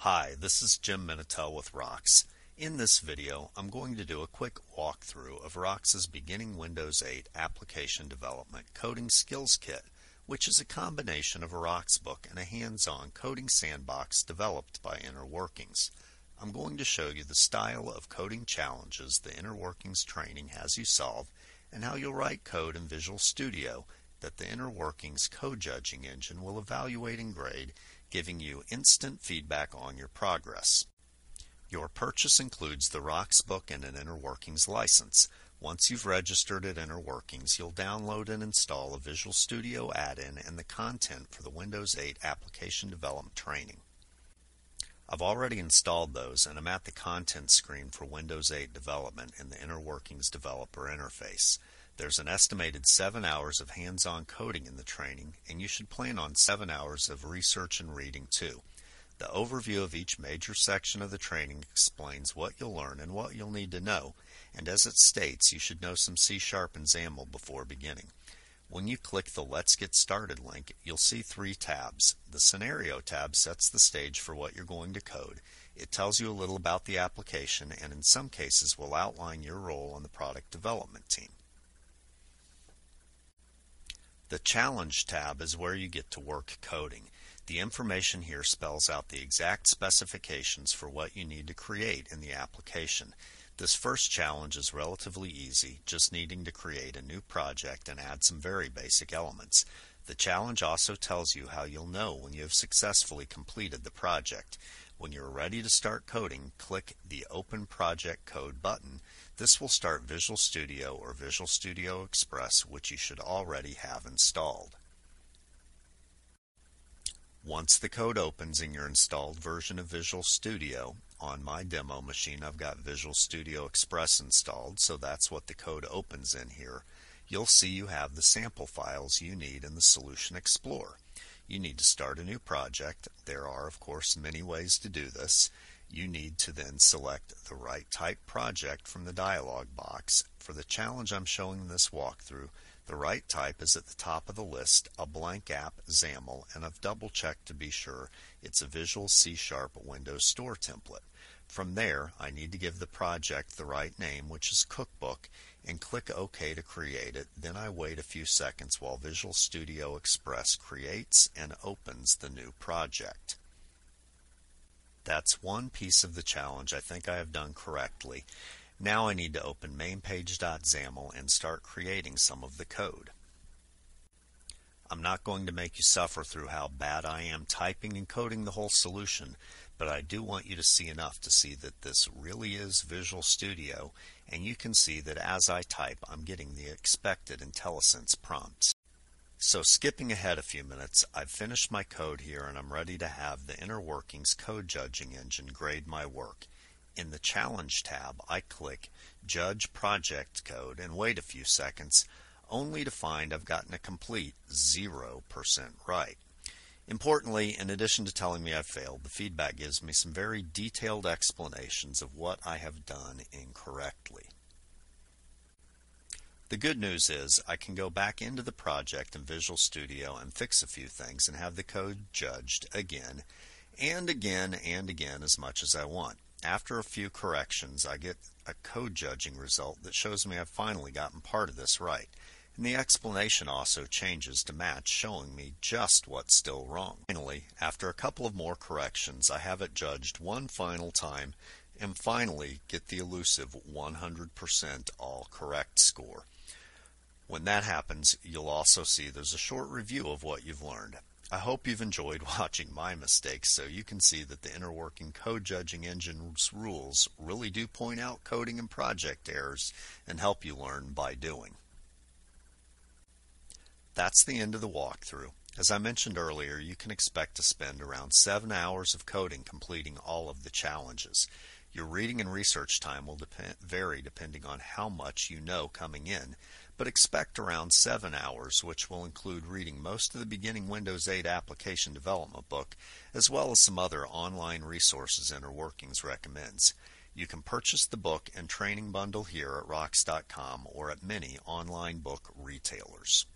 Hi, this is Jim Minatel with Wrox. In this video, I'm going to do a quick walkthrough of Wrox's Beginning Windows 8 Application Development Coding Skills Kit, which is a combination of a Wrox book and a hands-on coding sandbox developed by InnerWorkings. I'm going to show you the style of coding challenges the InnerWorkings training has you solve and how you'll write code in Visual Studio that the InnerWorkings code judging engine will evaluate and grade, giving you instant feedback on your progress. Your purchase includes the Wrox book and an InnerWorkings license. Once you've registered at InnerWorkings, you'll download and install a Visual Studio add-in and the content for the Windows 8 application development training. I've already installed those and I'm at the content screen for Windows 8 development in the InnerWorkings developer interface. There's an estimated 7 hours of hands-on coding in the training, and you should plan on 7 hours of research and reading too. The overview of each major section of the training explains what you'll learn and what you'll need to know, and as it states, you should know some C# and XAML before beginning. When you click the Let's Get Started link, you'll see 3 tabs. The Scenario tab sets the stage for what you're going to code. It tells you a little about the application and in some cases will outline your role on the product development team. The Challenge tab is where you get to work coding. The information here spells out the exact specifications for what you need to create in the application. This first challenge is relatively easy, just needing to create a new project and add some very basic elements. The challenge also tells you how you'll know when you have successfully completed the project. When you're ready to start coding, click the Open Project Code button. This will start Visual Studio or Visual Studio Express, which you should already have installed. Once the code opens in your installed version of Visual Studio, on my demo machine I've got Visual Studio Express installed, so that's what the code opens in here. You'll see you have the sample files you need in the Solution Explorer. You need to start a new project. There are, of course, many ways to do this. You need to then select the right type project from the dialog box. For the challenge I'm showing in this walkthrough, the right type is at the top of the list, a blank app XAML, and I've double-checked to be sure it's a Visual C# Windows Store template. From there, I need to give the project the right name, which is Cookbook, and click OK to create it. Then I wait a few seconds while Visual Studio Express creates and opens the new project. That's one piece of the challenge I think I have done correctly. Now I need to open mainpage.xaml and start creating some of the code. I'm not going to make you suffer through how bad I am typing and coding the whole solution, but I do want you to see enough to see that this really is Visual Studio, and you can see that as I type I'm getting the expected IntelliSense prompts. So skipping ahead a few minutes, I've finished my code here and I'm ready to have the InnerWorkings code judging engine grade my work. In the Challenge tab, I click Judge Project Code and wait a few seconds, only to find I've gotten a complete 0% right. Importantly, in addition to telling me I've failed, the feedback gives me some very detailed explanations of what I have done incorrectly. The good news is I can go back into the project in Visual Studio and fix a few things and have the code judged again and again and again as much as I want. After a few corrections, I get a code judging result that shows me I've finally gotten part of this right. And the explanation also changes to match, showing me just what's still wrong. Finally, after a couple of more corrections, I have it judged one final time and finally get the elusive 100% all correct score. When that happens, you'll also see there's a short review of what you've learned. I hope you've enjoyed watching my mistakes so you can see that the InnerWorking code judging engine's rules really do point out coding and project errors and help you learn by doing. That's the end of the walkthrough. As I mentioned earlier, you can expect to spend around 7 hours of coding completing all of the challenges. Your reading and research time will vary depending on how much you know coming in, but expect around 7 hours, which will include reading most of the Beginning Windows 8 Application Development book, as well as some other online resources InnerWorkings recommends. You can purchase the book and training bundle here at Wrox.com or at many online book retailers.